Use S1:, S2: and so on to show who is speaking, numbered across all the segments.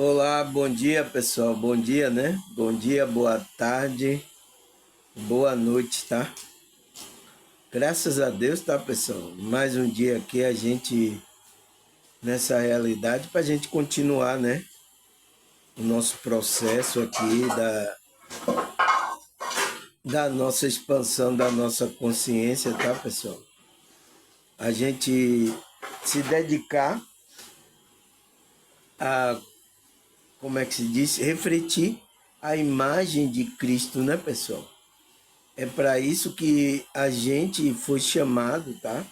S1: Olá, bom dia pessoal, bom dia, né? Bom dia, boa tarde, boa noite, tá? Graças a Deus, tá pessoal? Mais um dia aqui a gente nessa realidade para a gente continuar, né? O nosso processo aqui da nossa expansão da nossa consciência, tá pessoal? A gente se dedicar a, como é que se diz? Refletir a imagem de Cristo, né pessoal? É para isso que a gente foi chamado, tá?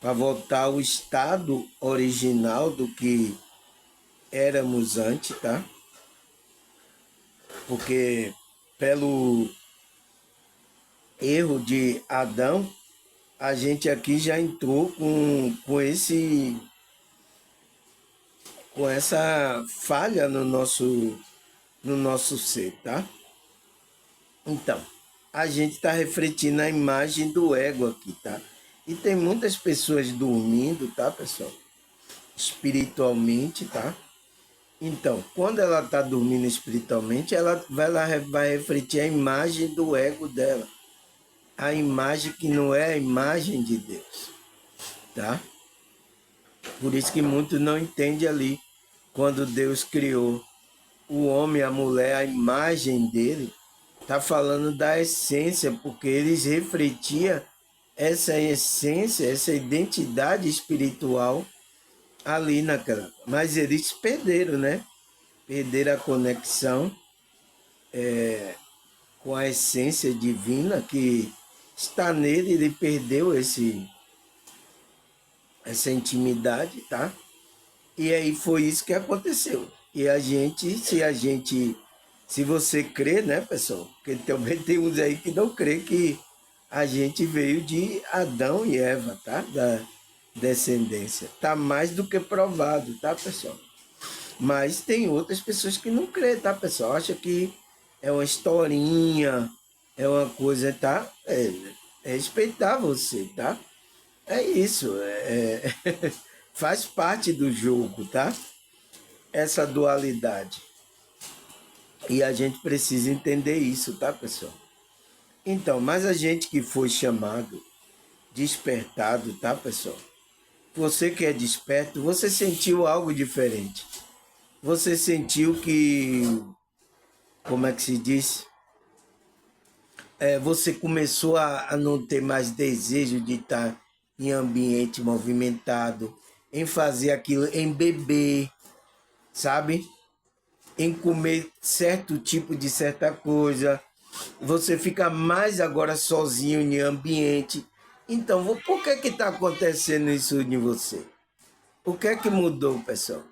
S1: Para voltar ao estado original do que éramos antes, tá? Porque pelo erro de Adão, a gente aqui já entrou com essa falha no nosso ser, tá? Então, a gente está refletindo a imagem do ego aqui, tá? E tem muitas pessoas dormindo, tá, pessoal? Espiritualmente, tá? Então, quando ela está dormindo espiritualmente, ela vai refletir a imagem do ego dela. A imagem que não é a imagem de Deus, tá? Por isso que muitos não entendem ali, quando Deus criou o homem e a mulher, a imagem dele, está falando da essência, porque eles refletiam essa essência, essa identidade espiritual ali naquela. Mas eles perderam, né? Perderam a conexão com a essência divina que está nele, ele perdeu essa intimidade, tá? E aí foi isso que aconteceu. E se você crê, né, pessoal? Porque também tem uns aí que não crê que a gente veio de Adão e Eva, tá? Da descendência. Tá mais do que provado, tá, pessoal? Mas tem outras pessoas que não crê, tá, pessoal? Acha que é uma historinha, é uma coisa, tá? É respeitar você, tá? É isso, faz parte do jogo, tá? Essa dualidade. E a gente precisa entender isso, tá, pessoal? Então, mas a gente que foi chamado, despertado, tá, pessoal? Você que é desperto, você sentiu algo diferente. Você sentiu que, como é que se diz? Você começou a não ter mais desejo de estar em ambiente movimentado, em fazer aquilo, em beber, sabe? Em comer certo tipo de certa coisa. Você fica mais agora sozinho em ambiente. Então, por que está acontecendo isso em você? O que é que mudou, pessoal?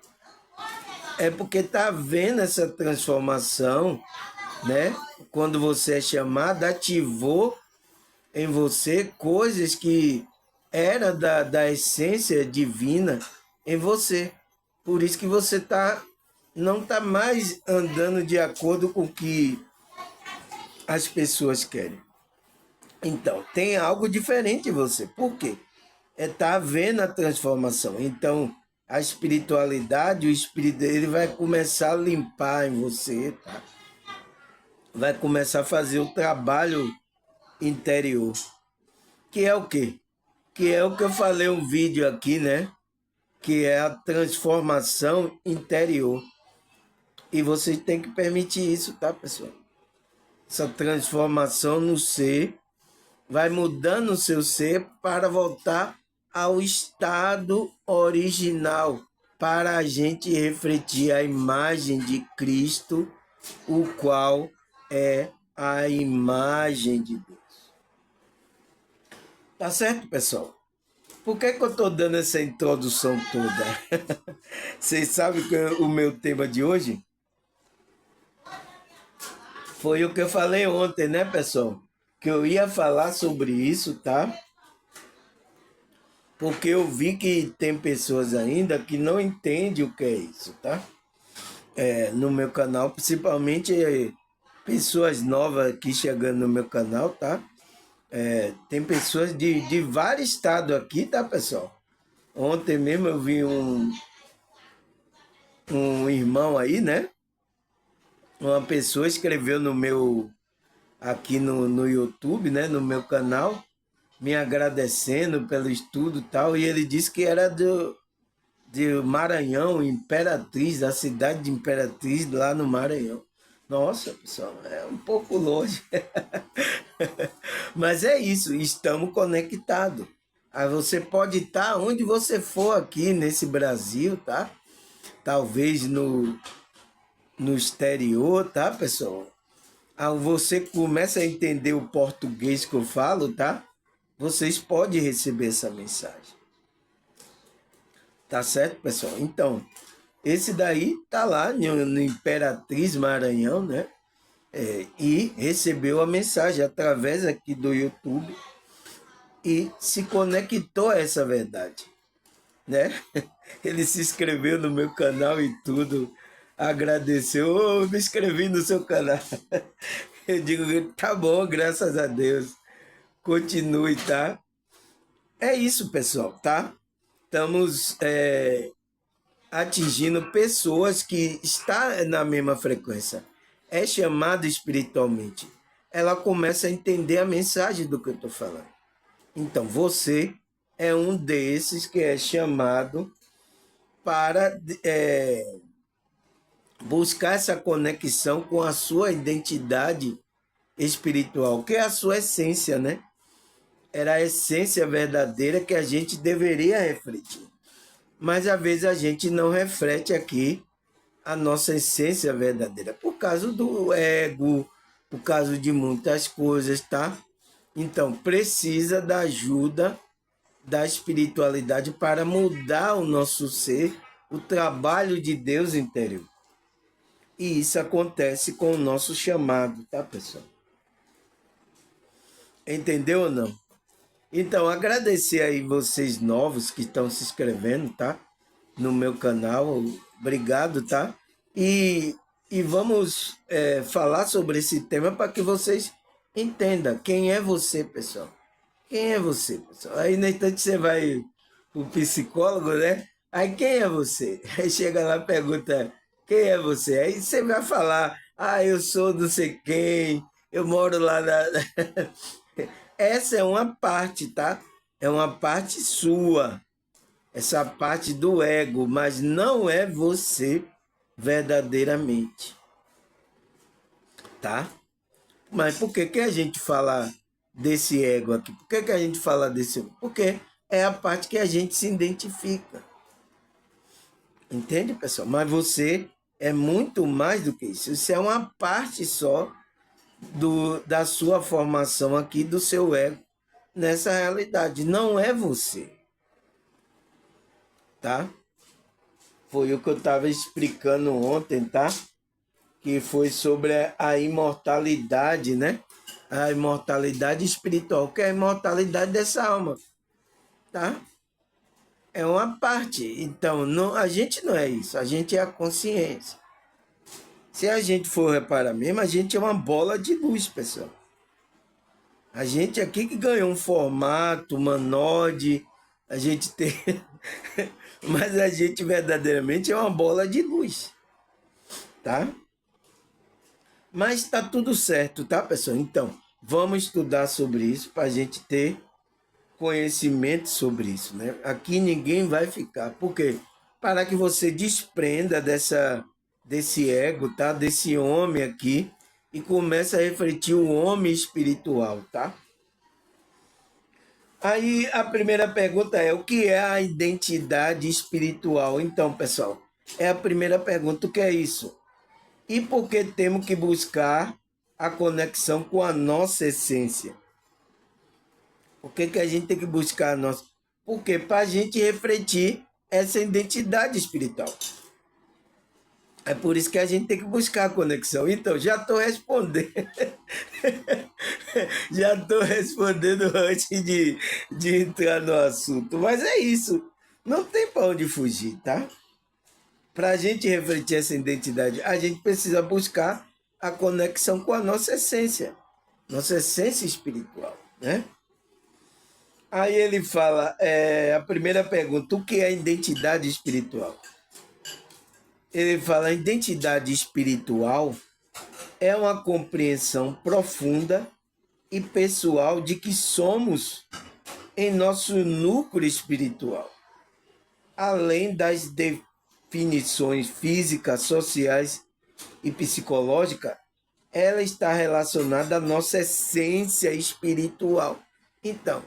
S1: É porque está havendo essa transformação, né? Quando você é chamado, ativou em você coisas que era da essência divina em você. Por isso que você não está mais andando de acordo com o que as pessoas querem. Então, tem algo diferente em você. Por quê? Tá havendo a transformação. Então, a espiritualidade, o espírito, ele vai começar a limpar em você, tá? Vai começar a fazer o trabalho interior. Que é o quê? Que é o que eu falei um vídeo aqui, né? Que é a transformação interior. E você tem que permitir isso, tá, pessoal? Essa transformação no ser vai mudando o seu ser para voltar ao estado original, para a gente refletir a imagem de Cristo, o qual é a imagem de Deus. Tá certo, pessoal? Por que eu estou dando essa introdução toda? Vocês sabem que o meu tema de hoje foi o que eu falei ontem, né, pessoal? Que eu ia falar sobre isso, tá? Porque eu vi que tem pessoas ainda que não entendem o que é isso, tá? No meu canal, principalmente pessoas novas aqui chegando no meu canal, tá? Tem pessoas de vários estados aqui, tá, pessoal? Ontem mesmo eu vi um irmão aí, né? Uma pessoa escreveu no meu, aqui no YouTube, né? No meu canal, me agradecendo pelo estudo e tal, e ele disse que era de Maranhão, Imperatriz, da cidade de Imperatriz, lá no Maranhão. Nossa, pessoal, é um pouco longe. Mas é isso, estamos conectados. Aí você pode estar onde você for aqui nesse Brasil, tá? Talvez no exterior, tá, pessoal? Aí você começa a entender o português que eu falo, tá? Vocês podem receber essa mensagem. Tá certo, pessoal? Então, esse daí tá lá no Imperatriz Maranhão, né? E recebeu a mensagem através aqui do YouTube e se conectou a essa verdade, né? Ele se inscreveu no meu canal e tudo, agradeceu, oh, me inscrevi no seu canal. Eu digo, tá bom, graças a Deus. Continue, tá? É isso, pessoal, tá? Estamos atingindo pessoas que estão na mesma frequência. É chamado espiritualmente. Ela começa a entender a mensagem do que eu estou falando. Então, você é um desses que é chamado para buscar essa conexão com a sua identidade espiritual, que é a sua essência, né? Era a essência verdadeira que a gente deveria refletir. Mas às vezes a gente não reflete aqui a nossa essência verdadeira, por causa do ego, por causa de muitas coisas, tá? Então, precisa da ajuda da espiritualidade para mudar o nosso ser, o trabalho de Deus interior. E isso acontece com o nosso chamado, tá, pessoal? Entendeu ou não? Então, agradecer aí vocês novos que estão se inscrevendo, tá? No meu canal. Obrigado, tá? E vamos falar sobre esse tema para que vocês entendam quem é você, pessoal. Quem é você, pessoal? Aí, no instante, você vai o psicólogo, né? Aí, quem é você? Aí chega lá e pergunta, quem é você? Aí você vai falar, ah, eu sou não sei quem, eu moro lá na... Essa é uma parte, tá? É uma parte sua, essa parte do ego, mas não é você verdadeiramente, tá? Mas por que que a gente fala desse ego aqui? Por que que a gente fala desse ego? Porque é a parte que a gente se identifica. Entende, pessoal? Mas você é muito mais do que isso. Isso é uma parte só da sua formação aqui, do seu ego, nessa realidade. Não é você, tá? Foi o que eu estava explicando ontem, tá? Que foi sobre a imortalidade, né? A imortalidade espiritual, que é a imortalidade dessa alma, tá? É uma parte. Então, não, a gente não é isso, a gente é a consciência. Se a gente for reparar mesmo, a gente é uma bola de luz, pessoal. A gente aqui que ganhou um formato, uma node, a gente tem. Mas a gente verdadeiramente é uma bola de luz, tá? Mas está tudo certo, tá, pessoal? Então, vamos estudar sobre isso para a gente ter conhecimento sobre isso, né? Aqui ninguém vai ficar. Por quê? Para que você desprenda desse ego, tá? Desse homem aqui e comece a refletir o homem espiritual, tá? Aí a primeira pergunta é: o que é a identidade espiritual? Então, pessoal, é a primeira pergunta: o que é isso? E por que temos que buscar a conexão com a nossa essência? Por que que a gente tem que buscar a nossa? Porque para a gente refletir essa identidade espiritual. É por isso que a gente tem que buscar a conexão. Então, já estou respondendo. Já estou respondendo antes de entrar no assunto. Mas é isso. Não tem para onde fugir, tá? Para a gente refletir essa identidade, a gente precisa buscar a conexão com a nossa essência espiritual, né? Aí ele fala, a primeira pergunta, o que é identidade espiritual? Ele fala: a identidade espiritual é uma compreensão profunda e pessoal de que somos em nosso núcleo espiritual, além das definições físicas, sociais e psicológicas, ela está relacionada à nossa essência espiritual. Então,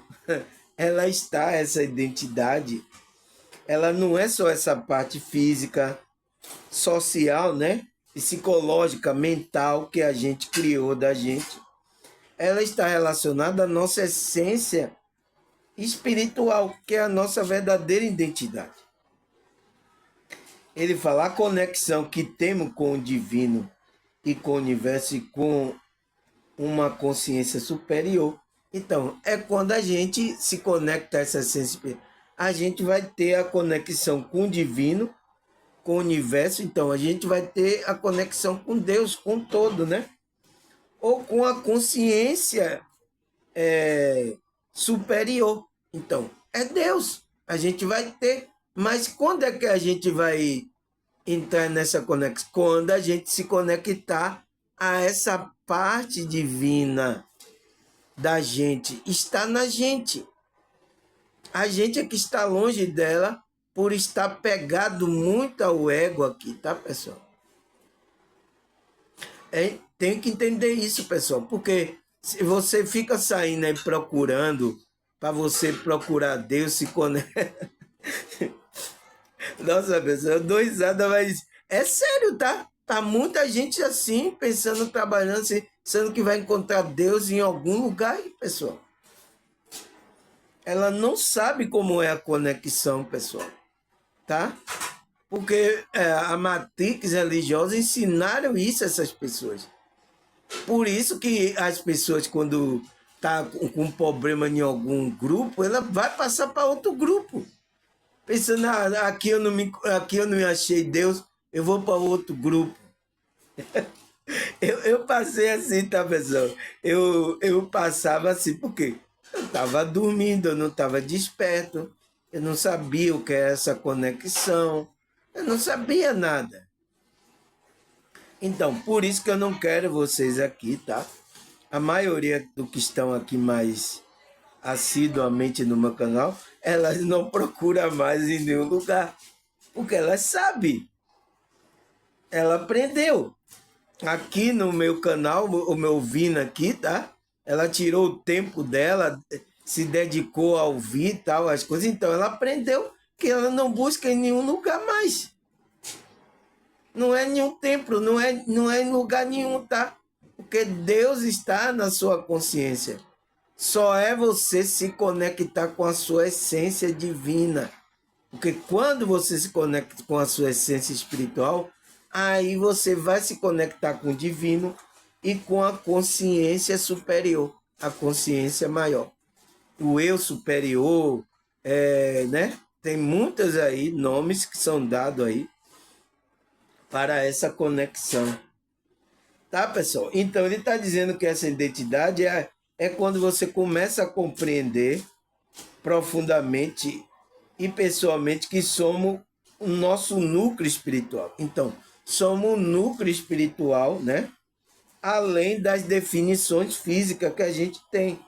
S1: essa identidade, ela não é só essa parte física, social, né? Psicológica, mental que a gente criou da gente. Ela está relacionada à nossa essência espiritual, que é a nossa verdadeira identidade. Ele fala: a conexão que temos com o divino e com o universo e com uma consciência superior. Então, é quando a gente se conecta a essa essência espiritual, a gente vai ter a conexão com o divino, com o universo, então a gente vai ter a conexão com Deus, com todo, né? Ou com a consciência superior. Então, é Deus. A gente vai ter. Mas quando é que a gente vai entrar nessa conexão? Quando a gente se conectar a essa parte divina da gente. Está na gente. A gente é que está longe dela por estar pegado muito ao ego aqui, tá, pessoal? Tem que entender isso, pessoal, porque se você fica saindo aí procurando, para você procurar Deus, se conecta. Nossa, pessoal, eu dou risada, mas é sério, tá? Tá muita gente assim, pensando, trabalhando, assim, pensando que vai encontrar Deus em algum lugar aí, pessoal. Ela não sabe como é a conexão, pessoal, tá? Porque a matrix religiosa ensinaram isso a essas pessoas. Por isso que as pessoas, quando tá com problema em algum grupo, ela vai passar para outro grupo. Pensando, aqui aqui eu não me achei Deus, eu vou para outro grupo. Eu passei assim, tá, pessoal? Eu passava assim, porque eu estava dormindo, eu não estava desperto, eu não sabia o que é essa conexão, eu não sabia nada. Então, por isso que eu não quero vocês aqui, tá? A maioria do que estão aqui mais assiduamente no meu canal, elas não procuram mais em nenhum lugar, porque elas sabem, ela aprendeu. Aqui no meu canal, o meu Vina aqui, tá? Ela tirou o tempo dela, se dedicou a ouvir tal, as coisas, então ela aprendeu que ela não busca em nenhum lugar mais. Não é nenhum templo, não é em lugar nenhum, tá? Porque Deus está na sua consciência. Só é você se conectar com a sua essência divina. Porque quando você se conecta com a sua essência espiritual, aí você vai se conectar com o divino e com a consciência superior, a consciência maior. O eu superior, né? Tem muitos aí nomes que são dados aí para essa conexão. Tá, pessoal? Então, ele está dizendo que essa identidade é quando você começa a compreender profundamente e pessoalmente que somos o nosso núcleo espiritual. Então, somos o núcleo espiritual, né? Além das definições físicas que a gente tem.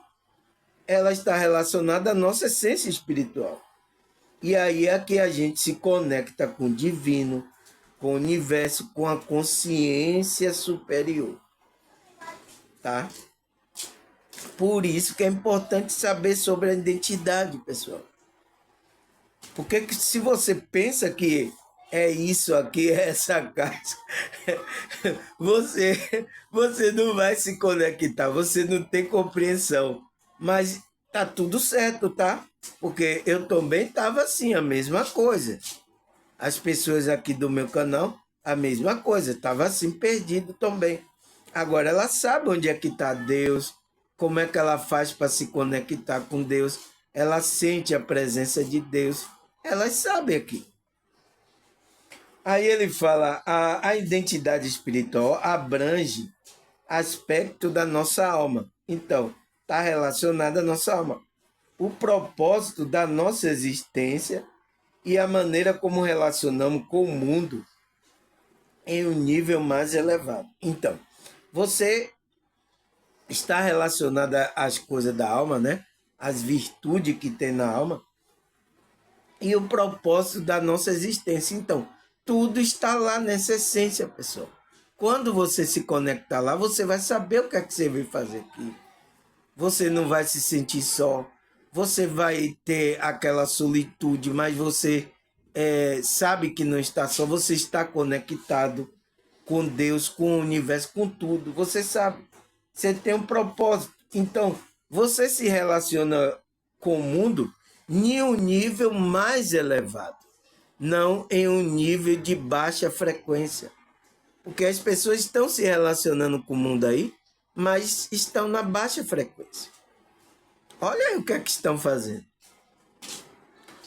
S1: Ela está relacionada à nossa essência espiritual. E aí é que a gente se conecta com o divino, com o universo, com a consciência superior. Tá? Por isso que é importante saber sobre a identidade, pessoal. Porque se você pensa que é isso aqui, é essa casa, você não vai se conectar, você não tem compreensão. Mas tá tudo certo, tá? Porque eu também estava assim, a mesma coisa. As pessoas aqui do meu canal, a mesma coisa, estava assim, perdido também. Agora ela sabe onde é que está Deus, como é que ela faz para se conectar com Deus, ela sente a presença de Deus, elas sabem aqui. Aí ele fala, a identidade espiritual abrange aspecto da nossa alma. Então, está relacionada à nossa alma. O propósito da nossa existência e a maneira como relacionamos com o mundo em um nível mais elevado. Então, você está relacionada às coisas da alma, né? As virtudes que tem na alma e o propósito da nossa existência. Então, tudo está lá nessa essência, pessoal. Quando você se conectar lá, você vai saber o que é que você veio fazer aqui. Você não vai se sentir só. Você vai ter aquela solitude, mas você sabe que não está só. Você está conectado com Deus, com o universo, com tudo. Você sabe. Você tem um propósito. Então, você se relaciona com o mundo em um nível mais elevado, não em um nível de baixa frequência. Porque as pessoas estão se relacionando com o mundo aí, mas estão na baixa frequência. Olha aí o que é que estão fazendo.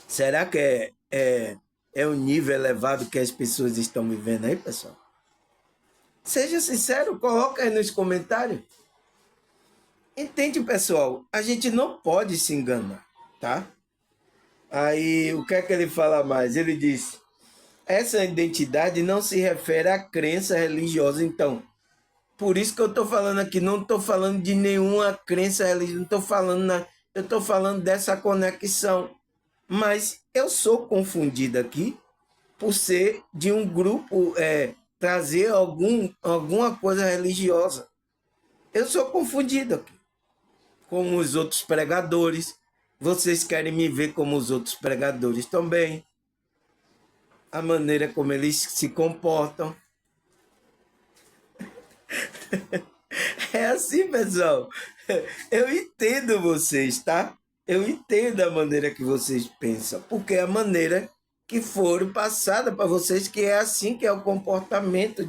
S1: Será que é um nível elevado que as pessoas estão vivendo aí, pessoal? Seja sincero, coloca aí nos comentários. Entende, pessoal? A gente não pode se enganar, tá? Aí, o que é que ele fala mais? Ele diz: essa identidade não se refere à crença religiosa. Então, por isso que eu estou falando aqui, não estou falando de nenhuma crença religiosa, não estou falando, eu estou falando dessa conexão. Mas eu sou confundido aqui por ser de um grupo, trazer alguma coisa religiosa. Eu sou confundido aqui, como os outros pregadores. Vocês querem me ver como os outros pregadores também. A maneira como eles se comportam. É assim, pessoal. Eu entendo vocês, tá? Eu entendo a maneira que vocês pensam, porque é a maneira que foram passada para vocês, que é assim que é o comportamento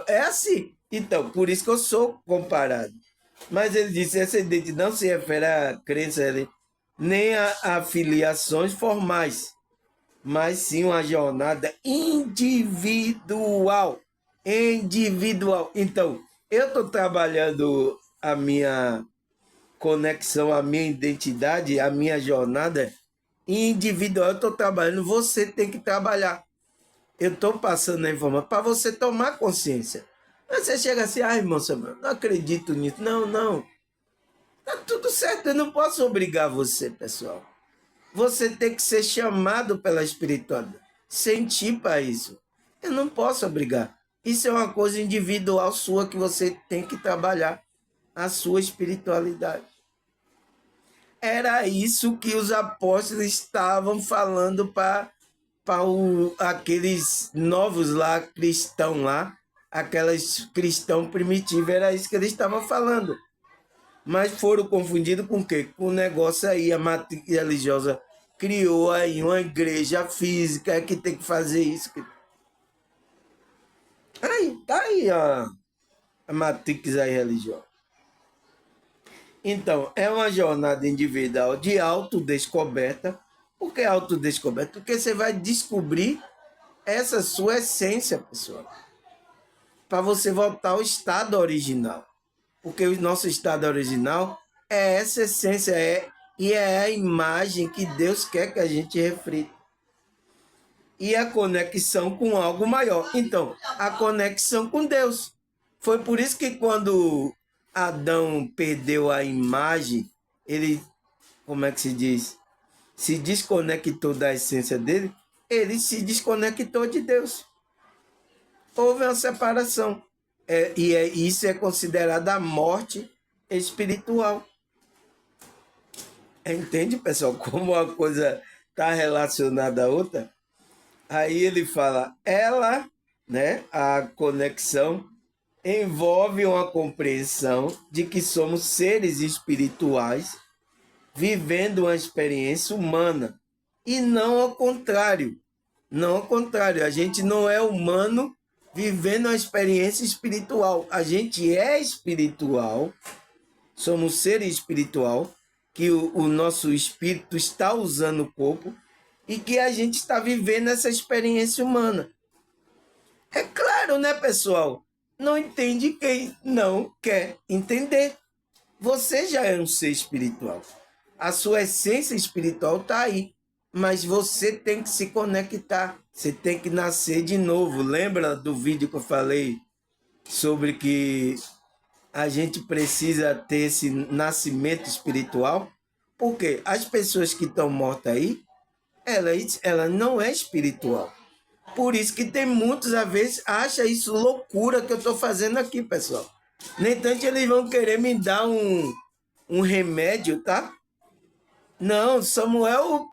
S1: é assim. Então, por isso que eu sou comparado. Mas ele disse, essa identidade não se refere à crença nem a filiações formais, mas sim uma jornada individual. Individual. Então, eu estou trabalhando a minha conexão, a minha identidade, a minha jornada individual. Eu estou trabalhando, você tem que trabalhar. Eu estou passando a informação para você tomar consciência. Mas você chega assim, ai, irmão Samuel, não acredito nisso. Não, não. Tá tudo certo, eu não posso obrigar você, pessoal. Você tem que ser chamado pela espiritualidade. Sentir para isso. Eu não posso obrigar. Isso é uma coisa individual sua que você tem que trabalhar a sua espiritualidade. Era isso que os apóstolos estavam falando para aqueles novos lá, cristãos lá, aquelas cristãos primitivos, era isso que eles estavam falando. Mas foram confundidos com o quê? Com o negócio aí, a matriz religiosa criou aí uma igreja física que tem que fazer isso. Aí, tá aí a matrix aí religiosa. Então, é uma jornada individual de autodescoberta. Por que autodescoberta? Porque você vai descobrir essa sua essência, pessoal. Para você voltar ao estado original. Porque o nosso estado original é essa essência, e é a imagem que Deus quer que a gente reflita. E a conexão com algo maior. Então, a conexão com Deus. Foi por isso que quando Adão perdeu a imagem, ele, como é que se diz? Se desconectou da essência dele, ele se desconectou de Deus. Houve uma separação. Isso é considerado a morte espiritual. Entende, pessoal, como uma coisa está relacionada à outra? Aí ele fala, ela, né, a conexão, envolve uma compreensão de que somos seres espirituais vivendo uma experiência humana. E não ao contrário. Não ao contrário. A gente não é humano vivendo uma experiência espiritual. A gente é espiritual, somos ser espiritual, que o nosso espírito está usando o corpo e que a gente está vivendo essa experiência humana. É claro, né, pessoal? Não entende quem não quer entender. Você já é um ser espiritual. A sua essência espiritual está aí. mas você tem que se conectar, você tem que nascer de novo. Lembra do vídeo que eu falei sobre que a gente precisa ter esse nascimento espiritual? Porque as pessoas que estão mortas aí, ela não é espiritual. Por isso que tem muitos, às vezes, acham isso loucura que eu estou fazendo aqui, pessoal. Nem tanto eles vão querer me dar um remédio, tá? Não, Samuel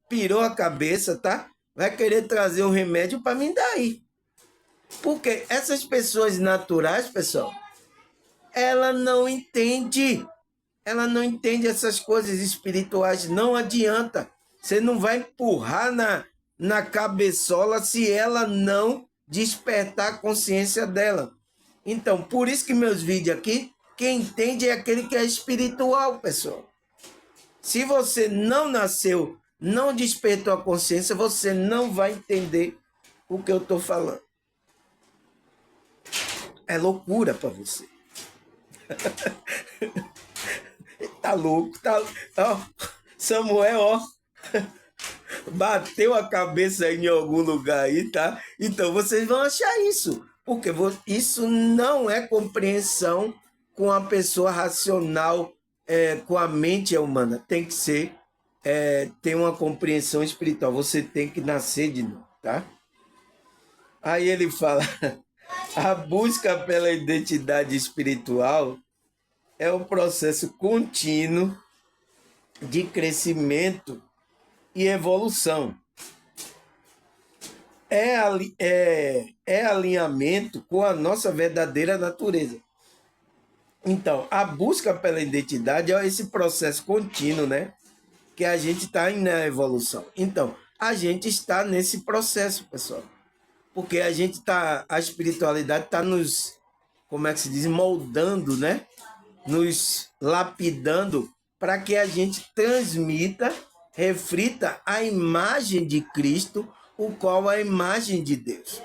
S1: pirou a cabeça, tá? Vai querer trazer um remédio para mim daí. Porque essas pessoas naturais, pessoal, ela não entende. Ela não entende essas coisas espirituais. Não adianta. Você não vai empurrar na cabeçola se ela não despertar a consciência dela. Então, por isso que meus vídeos aqui, quem entende é aquele que é espiritual, pessoal. Se você não nasceu, não despertou a consciência, você não vai entender o que eu estou falando. É loucura para você. Tá louco, tá. Ó, Samuel, ó, bateu a cabeça em algum lugar aí, tá? Então vocês vão achar isso, porque isso não é compreensão com a pessoa racional, com a mente humana. Tem que ser, ter uma compreensão espiritual. Você tem que nascer de novo, tá? Aí ele fala, a busca pela identidade espiritual é um processo contínuo de crescimento e evolução. É alinhamento com a nossa verdadeira natureza. Então, a busca pela identidade é esse processo contínuo, né? Que a gente está na evolução. Então, a gente está nesse processo, pessoal. Porque a espiritualidade está nos, como é que se diz, moldando, né? Nos lapidando para que a gente transmita, reflita a imagem de Cristo, o qual é a imagem de Deus.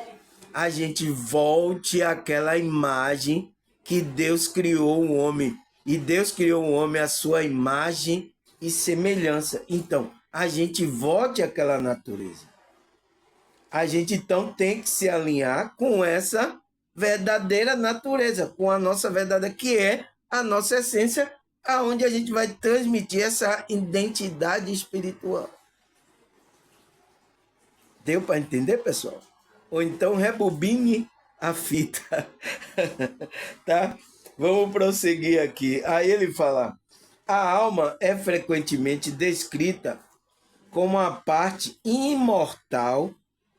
S1: A gente volte àquela imagem que Deus criou o homem. E Deus criou o homem à sua imagem e semelhança. Então, a gente volte àquela natureza. A gente então tem que se alinhar com essa verdadeira natureza, com a nossa verdadeira, que é a nossa essência, aonde a gente vai transmitir essa identidade espiritual. Deu para entender, pessoal? Ou então rebobine a fita. Tá? Vamos prosseguir aqui. Aí ele fala: a alma é frequentemente descrita como a parte imortal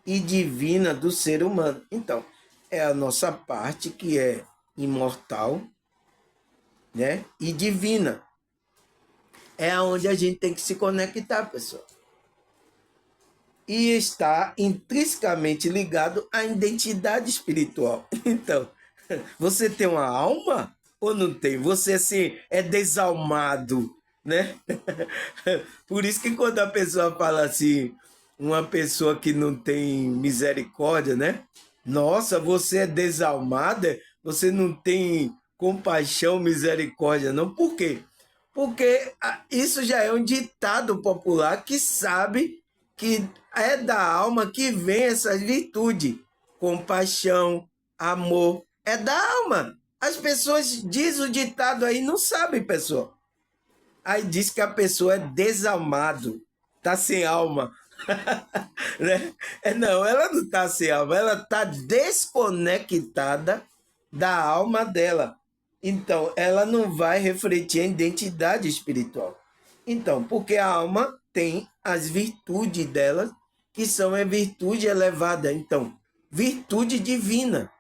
S1: e divina do ser humano. Então, é a nossa parte que é imortal, né? E divina. É onde a gente tem que se conectar, pessoal. E está intrinsecamente ligado à identidade espiritual. Então, você tem uma alma ou não tem? Você assim é desalmado, né? Por isso que quando a pessoa fala assim, uma pessoa que não tem misericórdia, né? Nossa, você é desalmada, você não tem compaixão, misericórdia, não. Por quê? Porque isso já é um ditado popular que sabe que é da alma que vem essas virtudes. Compaixão, amor, é da alma. As pessoas dizem o ditado aí, não sabem, pessoal. Aí diz que a pessoa é desalmado, tá sem alma. Né? Não, ela não tá sem alma, ela tá desconectada da alma dela. Então, ela não vai refletir a identidade espiritual. Então, porque a alma tem as virtudes dela, que são a virtude elevada. Então, virtude divina,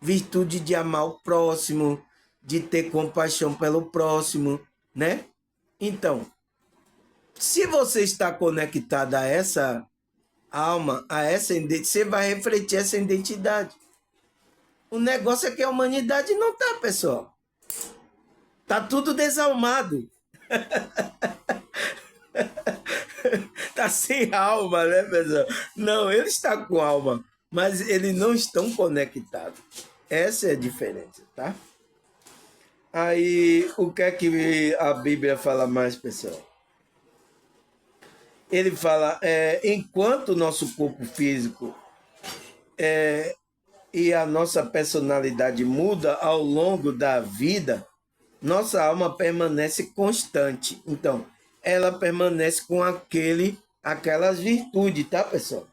S1: virtude de amar o próximo, de ter compaixão pelo próximo, né? Então, se você está conectado a essa alma, a essa identidade, você vai refletir essa identidade. O negócio é que a humanidade não está, pessoal. Tá tudo desalmado. Tá sem alma, né, pessoal? Não, ele está com alma, mas eles não estão conectados. Essa é a diferença, tá? Aí, o que é que a Bíblia fala mais, pessoal? Ele fala, enquanto o nosso corpo físico e a nossa personalidade muda ao longo da vida, nossa alma permanece constante. Então, ela permanece com aquelas virtudes, tá, pessoal?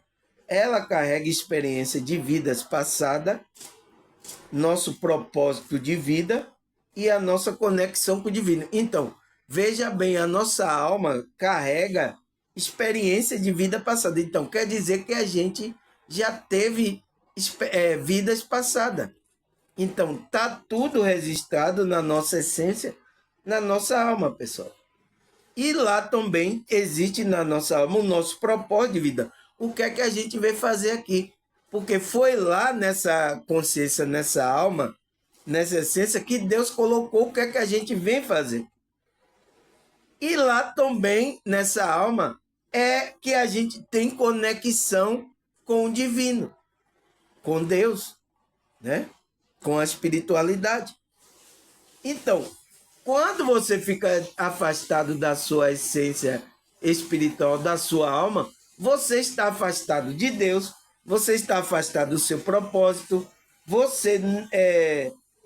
S1: Ela carrega experiência de vidas passadas, nosso propósito de vida e a nossa conexão com o divino. Então, veja bem, a nossa alma carrega experiência de vida passada. Então, quer dizer que a gente já teve vidas passadas. Então, tá tudo registrado na nossa essência, na nossa alma, pessoal. E lá também existe na nossa alma o nosso propósito de vida. O que é que a gente veio fazer aqui? Porque foi lá nessa consciência, nessa alma, nessa essência, que Deus colocou o que é que a gente vem fazer. E lá também, nessa alma, é que a gente tem conexão com o divino, com Deus, né? Com a espiritualidade. Então, quando você fica afastado da sua essência espiritual, da sua alma, você está afastado de Deus, você está afastado do seu propósito, você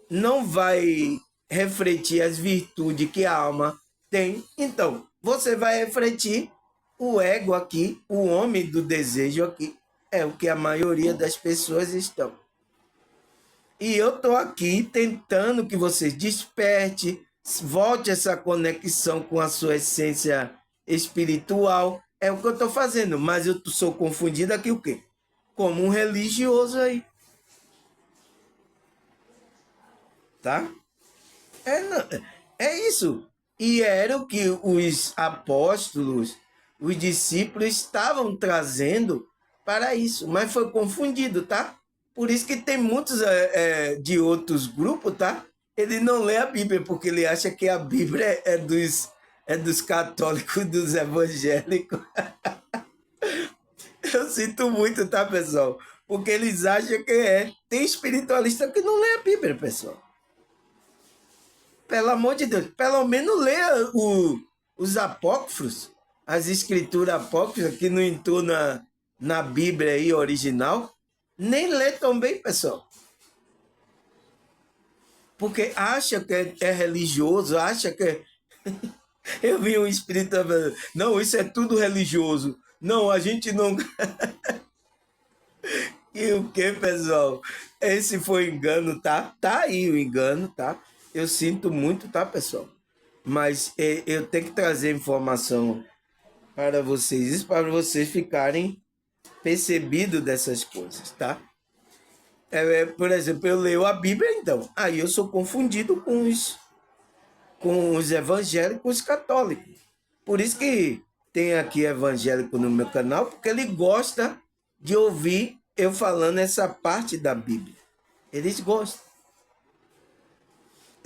S1: não vai refletir as virtudes que a alma tem. Então, você vai refletir o ego aqui, o homem do desejo aqui. É o que a maioria das pessoas estão. E eu estou aqui tentando que vocês desperte, volte essa conexão com a sua essência espiritual. É o que eu estou fazendo, mas eu sou confundido aqui o quê? Como um religioso aí. Tá? É isso. E era o que os apóstolos, os discípulos estavam trazendo para isso, mas foi confundido, tá? Por isso que tem muitos de outros grupos, tá? Ele não lê a Bíblia, porque ele acha que a Bíblia é dos católicos, dos evangélicos. Eu sinto muito, tá, pessoal? Porque eles acham que é. Tem espiritualista que não lê a Bíblia, pessoal. Pelo amor de Deus, pelo menos leia os apócrifos, as escrituras apócrifas que não entrou na Bíblia aí original. Nem lê também, pessoal. Porque acha que é religioso, acha que é... Eu vi um espírito falando, não, isso é tudo religioso. Não, a gente não... E o que, pessoal? Esse foi engano, tá? Tá aí o engano, tá? Eu sinto muito, tá, pessoal? Mas eu tenho que trazer informação para vocês, para vocês ficarem percebidos dessas coisas, tá? Por exemplo, eu leio a Bíblia, então, aí eu sou confundido com os evangélicos católicos. Por isso que tem aqui evangélico no meu canal, porque ele gosta de ouvir eu falando essa parte da Bíblia. Eles gostam.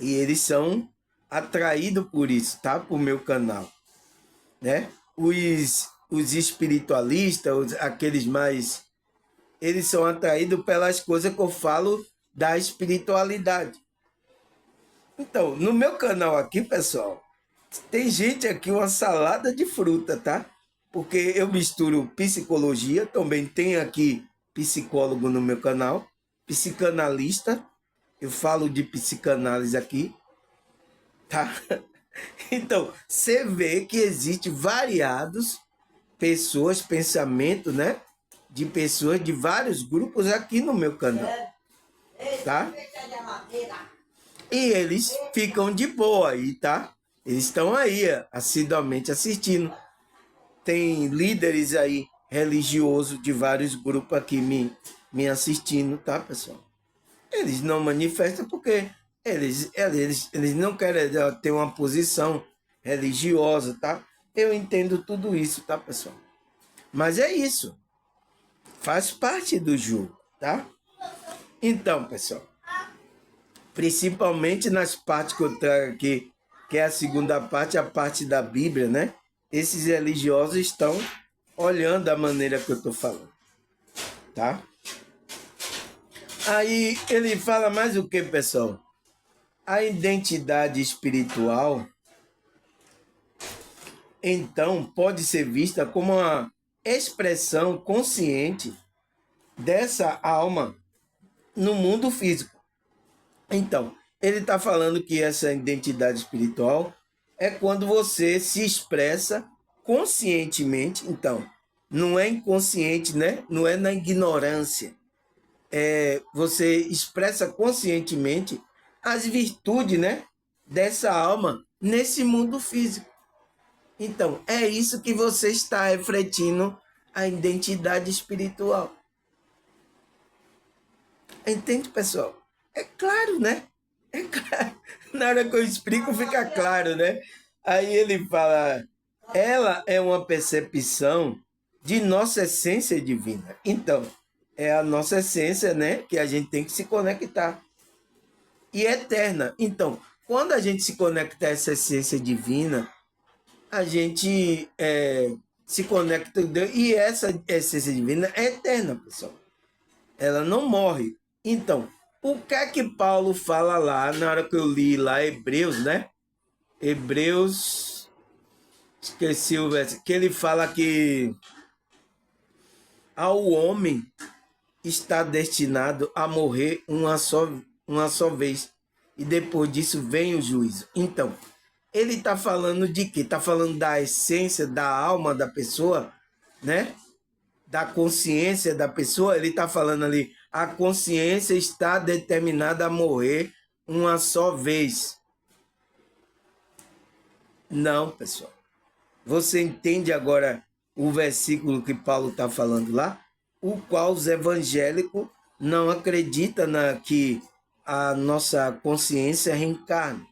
S1: E eles são atraídos por isso, tá? Por meu canal, né? Os espiritualistas, aqueles mais... Eles são atraídos pelas coisas que eu falo da espiritualidade. Então, no meu canal aqui, pessoal, tem gente aqui, uma salada de fruta, tá? Porque eu misturo psicologia, também tem aqui psicólogo no meu canal, psicanalista, eu falo de psicanálise aqui, tá? Então, você vê que existe variados pessoas, pensamento, né? De pessoas de vários grupos aqui no meu canal, tá? E eles ficam de boa aí, tá? Eles estão aí, assiduamente assistindo. Tem líderes aí religiosos de vários grupos aqui me assistindo, tá, pessoal? Eles não manifestam porque eles não querem ter uma posição religiosa, tá? Eu entendo tudo isso, tá, pessoal? Mas é isso. Faz parte do jogo, tá? Então, pessoal, principalmente nas partes que eu trago aqui, que é a segunda parte, a parte da Bíblia, né? Esses religiosos estão olhando a maneira que eu estou falando, tá? Aí ele fala mais o que, pessoal? A identidade espiritual então, pode ser vista como uma expressão consciente dessa alma no mundo físico. Então, ele está falando que essa identidade espiritual é quando você se expressa conscientemente. Então, não é inconsciente, né? Não é na ignorância. Você expressa conscientemente as virtudes, né, dessa alma nesse mundo físico. Então, é isso que você está refletindo a identidade espiritual. Entende, pessoal? É claro, né? É claro. Na hora que eu explico, fica claro, né? Aí ele fala, ela é uma percepção de nossa essência divina. Então, é a nossa essência, né? Que a gente tem que se conectar. E eterna. Então, quando a gente se conecta a essa essência divina, a gente se conecta com Deus. E essa essência divina é eterna, pessoal. Ela não morre. Então, o que é que Paulo fala lá, na hora que eu li lá Hebreus, né? Hebreus, esqueci o verso, que ele fala que ao homem está destinado a morrer uma só vez. E depois disso vem o juízo. Então, ele está falando de quê? Está falando da essência, da alma da pessoa, né? Da consciência da pessoa. Ele está falando ali, a consciência está determinada a morrer uma só vez. Não, pessoal. Você entende agora o versículo que Paulo está falando lá? O qual os evangélicos não acreditam que a nossa consciência reencarna.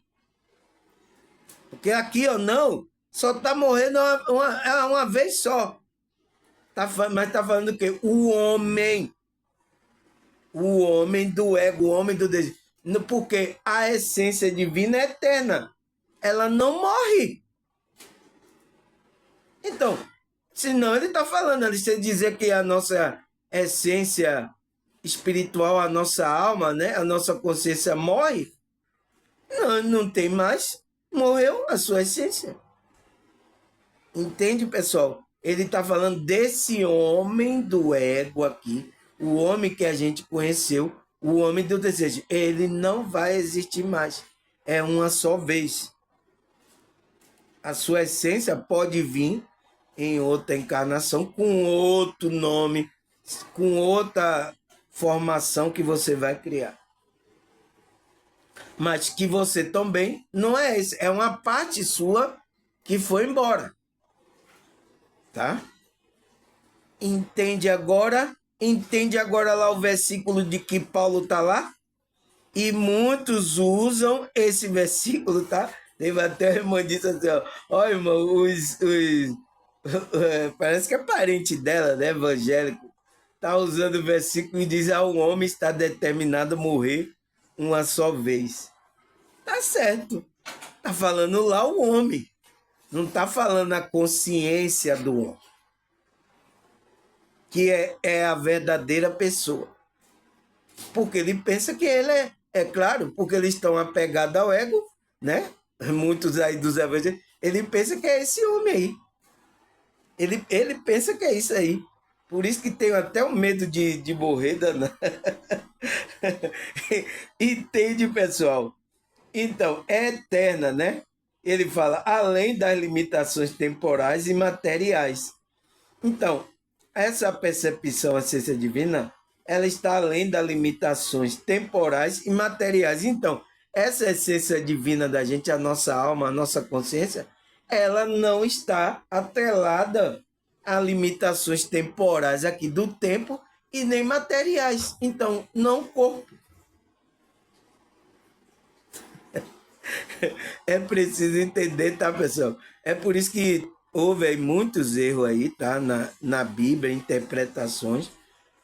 S1: Porque aqui, ó, não, só está morrendo uma vez só. Mas está falando o quê? O homem do ego, o homem do desejo. Porque a essência divina é eterna. Ela não morre. Então, senão ele está falando ali, você dizer que a nossa essência espiritual, a nossa alma, né, a nossa consciência morre, não tem mais, morreu a sua essência. Entende, pessoal? Ele está falando desse homem do ego aqui, o homem que a gente conheceu, o homem do desejo. Ele não vai existir mais. É uma só vez. A sua essência pode vir em outra encarnação, com outro nome, com outra formação que você vai criar. Mas que você também não é esse, é uma parte sua que foi embora. Tá? Entende agora? Entende agora lá o versículo de que Paulo está lá? E muitos usam esse versículo, tá? Teve até a irmã disse assim, ó, irmão, parece que é parente dela, né, evangélico, tá usando o versículo e diz, o homem está determinado a morrer uma só vez. Tá certo. Tá falando lá o homem. Não tá falando a consciência do homem. Que é a verdadeira pessoa. Porque ele pensa que ele é claro, porque eles estão apegados ao ego, né? Muitos aí dos evangélicos, ele pensa que é esse homem aí. Ele pensa que é isso aí. Por isso que tenho até o medo de morrer, danado. Entende, pessoal? Então, é eterna, né? Ele fala, além das limitações temporais e materiais. Então, essa percepção, a essência divina, ela está além das limitações temporais e materiais. Então, essa essência divina da gente, a nossa alma, a nossa consciência, ela não está atrelada a limitações temporais aqui do tempo e nem materiais. Então, não corpo. É preciso entender, tá, pessoal? É por isso que houve aí muitos erros aí, tá? Na Bíblia, interpretações,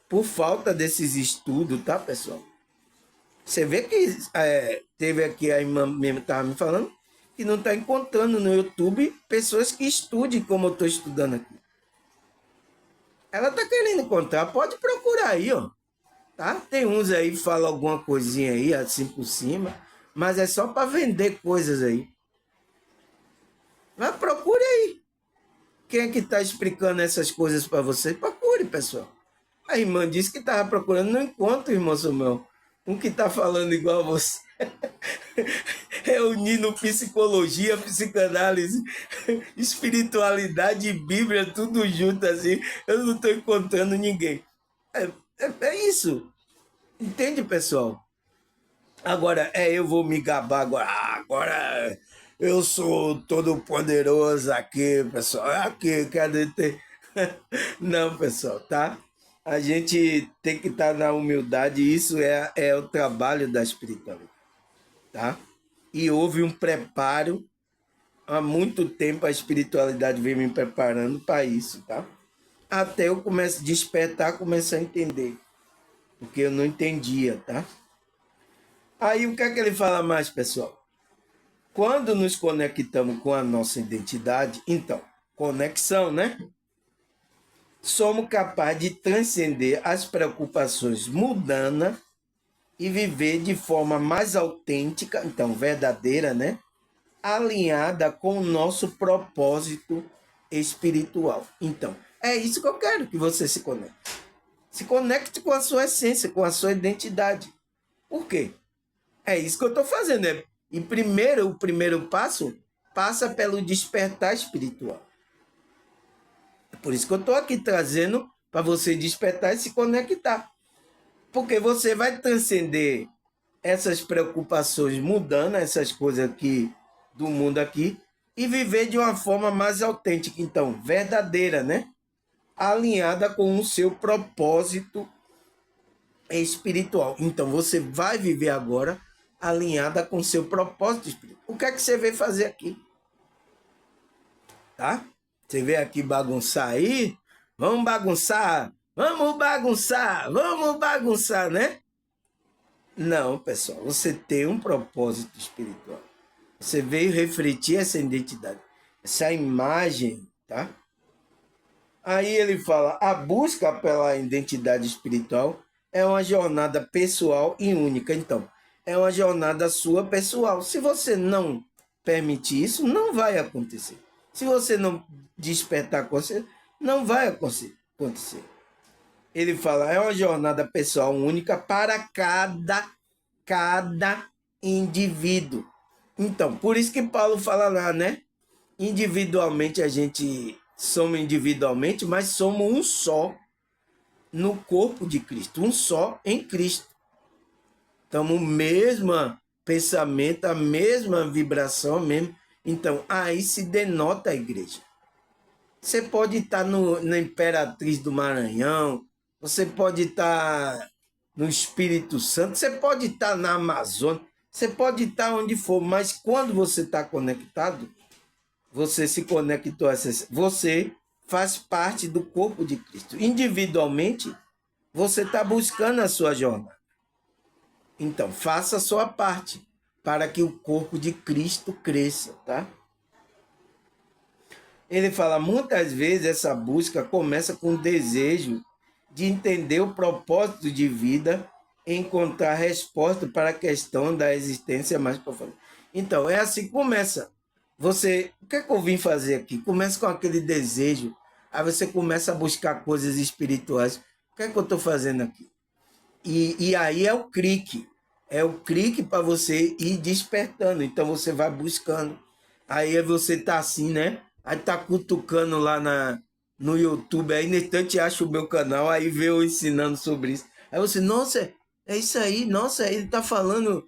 S1: por falta desses estudos, tá, pessoal? Você vê que teve aqui, a irmã mesmo estava me falando, que não está encontrando no YouTube pessoas que estudem como eu estou estudando aqui. Ela está querendo encontrar, pode procurar aí, ó. Tá? Tem uns aí que falam alguma coisinha aí, assim por cima, mas é só para vender coisas aí. Mas procure aí. Quem é que está explicando essas coisas para você? Procure, pessoal. A irmã disse que estava procurando, não encontra, irmão Samuel. Um que está falando igual a você. Reunindo psicologia, psicanálise, espiritualidade e Bíblia, tudo junto assim. Eu não estou encontrando ninguém. É isso. Entende, pessoal? Agora, eu vou me gabar agora. Agora eu sou todo poderoso aqui, pessoal. Aqui, cadê ter? Não, pessoal, tá? A gente tem que estar na humildade. Isso é o trabalho da espiritualidade, tá? E houve um preparo. Há muito tempo a espiritualidade vem me preparando para isso, tá? Até eu começo a despertar, começar a entender. Porque eu não entendia, tá? Aí o que é que ele fala mais, pessoal? Quando nos conectamos com a nossa identidade, então, conexão, né? Somos capazes de transcender as preocupações mundanas e viver de forma mais autêntica, então, verdadeira, né? Alinhada com o nosso propósito espiritual. Então, é isso que eu quero que você se conecte. Se conecte com a sua essência, com a sua identidade. Por quê? É isso que eu estou fazendo. Né? E primeiro, o primeiro passo passa pelo despertar espiritual. É por isso que eu estou aqui trazendo para você despertar e se conectar. Porque você vai transcender essas preocupações mudando essas coisas aqui do mundo aqui e viver de uma forma mais autêntica, então, verdadeira, né? Alinhada com o seu propósito espiritual. Então, você vai viver agora alinhada com o seu propósito espiritual. O que é que você veio fazer aqui? Tá? Você veio aqui bagunçar aí? Vamos bagunçar! Vamos bagunçar, né? Não, pessoal, você tem um propósito espiritual. Você veio refletir essa identidade, essa imagem, tá? Aí ele fala: a busca pela identidade espiritual é uma jornada pessoal e única. Então, é uma jornada sua pessoal. Se você não permitir isso, não vai acontecer. Se você não despertar consciência, não vai acontecer. Ele fala: é uma jornada pessoal única para cada indivíduo. Então, por isso que Paulo fala lá, né? Individualmente a gente somos individualmente, mas somos um só no corpo de Cristo, um só em Cristo. Estamos o mesmo pensamento, a mesma vibração mesmo. Então, aí se denota a igreja. Você pode estar na Imperatriz do Maranhão, você pode estar no Espírito Santo, você pode estar na Amazônia, você pode estar onde for, mas quando você está conectado, você se conectou a essa. Você faz parte do corpo de Cristo. Individualmente, você está buscando a sua jornada. Então, faça a sua parte para que o corpo de Cristo cresça, tá? Ele fala, muitas vezes essa busca começa com o desejo de entender o propósito de vida e encontrar resposta para a questão da existência mais profunda. Então, é assim que começa. Você, o que é que eu vim fazer aqui? Começa com aquele desejo, aí você começa a buscar coisas espirituais. O que é que eu estou fazendo aqui? E aí é o clique para você ir despertando. Então você vai buscando. Aí você tá assim, né? Aí tá cutucando lá no YouTube, aí no instante acha o meu canal, aí vê eu ensinando sobre isso. Aí você, nossa, é isso aí, nossa, ele tá falando.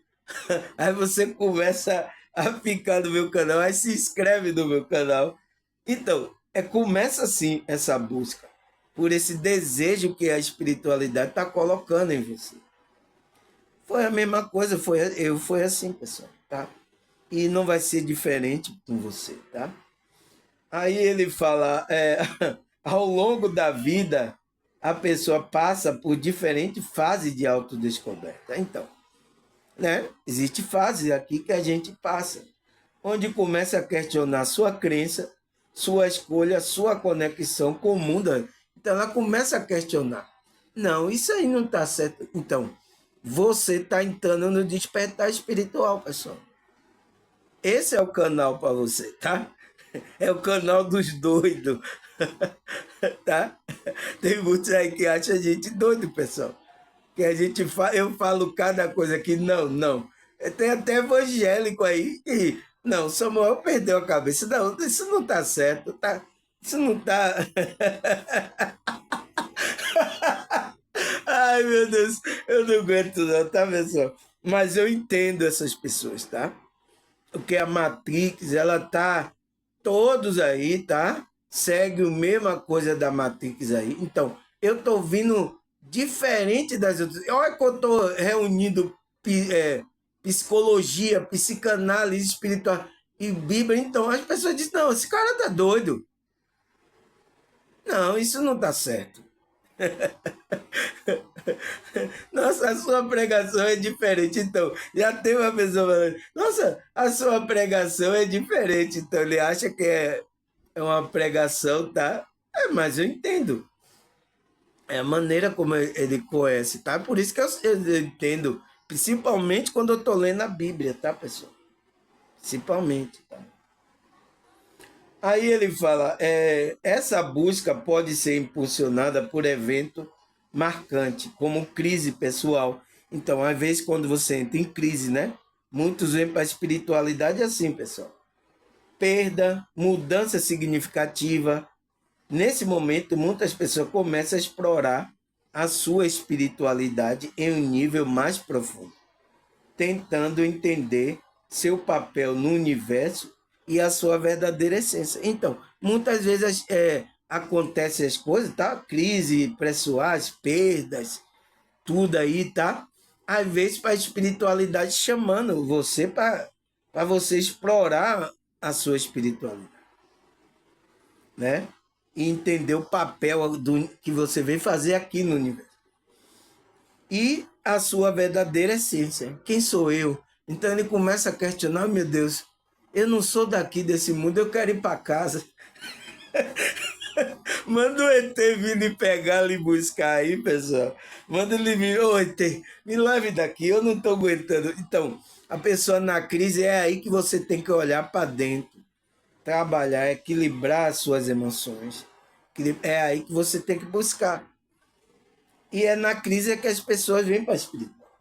S1: Aí você começa a ficar no meu canal, aí se inscreve no meu canal. Então, começa assim essa busca, por esse desejo que a espiritualidade está colocando em você. Foi a mesma coisa, foi assim, pessoal, tá? E não vai ser diferente com você, tá? Aí ele fala, ao longo da vida, a pessoa passa por diferentes fases de autodescoberta. Então, né? Existe fase aqui que a gente passa, onde começa a questionar sua crença, sua escolha, sua conexão com o mundo. Então ela começa a questionar. Não, isso aí não está certo. Então, você está entrando no despertar espiritual, pessoal. Esse é o canal para você, tá? É o canal dos doidos. Tá? Tem muitos aí que acham a gente doido, pessoal. Que a gente eu falo cada coisa aqui, não, não. Tem até evangélico aí que, não, Samuel perdeu a cabeça. Não, isso não tá certo, tá? Isso não tá. Ai, meu Deus, eu não aguento não, tá, pessoal? Mas eu entendo essas pessoas, tá? Porque a Matrix, ela tá todos aí, tá? Segue a mesma coisa da Matrix aí. Então, eu tô vindo diferente das outras. Olha que eu tô reunindo psicologia, psicanálise espiritual e Bíblia. Então, as pessoas dizem, não, esse cara tá doido. Não, isso não tá certo. Nossa, a sua pregação é diferente. Então, já tem uma pessoa falando, nossa, a sua pregação é diferente. Então, ele acha que é uma pregação, tá? Mas eu entendo. É a maneira como ele conhece, tá? Por isso que eu entendo. Principalmente quando eu tô lendo a Bíblia, tá, pessoal? Principalmente, tá? Aí ele fala, essa busca pode ser impulsionada por evento marcante, como crise pessoal. Então, às vezes, quando você entra em crise, né? Muitos vêm para a espiritualidade assim, pessoal. Perda, mudança significativa. Nesse momento, muitas pessoas começam a explorar a sua espiritualidade em um nível mais profundo, tentando entender seu papel no universo e a sua verdadeira essência. Então, muitas vezes acontecem as coisas, tá? Crise pessoais, perdas, tudo aí, tá? Às vezes para a espiritualidade chamando você para você explorar a sua espiritualidade, né? E entender o papel que você vem fazer aqui no universo. E a sua verdadeira essência. Quem sou eu? Então ele começa a questionar, meu Deus, eu não sou daqui desse mundo, eu quero ir para casa. Manda o ET vir me pegar e buscar aí, pessoal. Manda ele vir, ô ET, me leve daqui, eu não estou aguentando. Então, a pessoa na crise é aí que você tem que olhar para dentro, trabalhar, equilibrar as suas emoções. É aí que você tem que buscar. E é na crise que as pessoas vêm para a espiritual.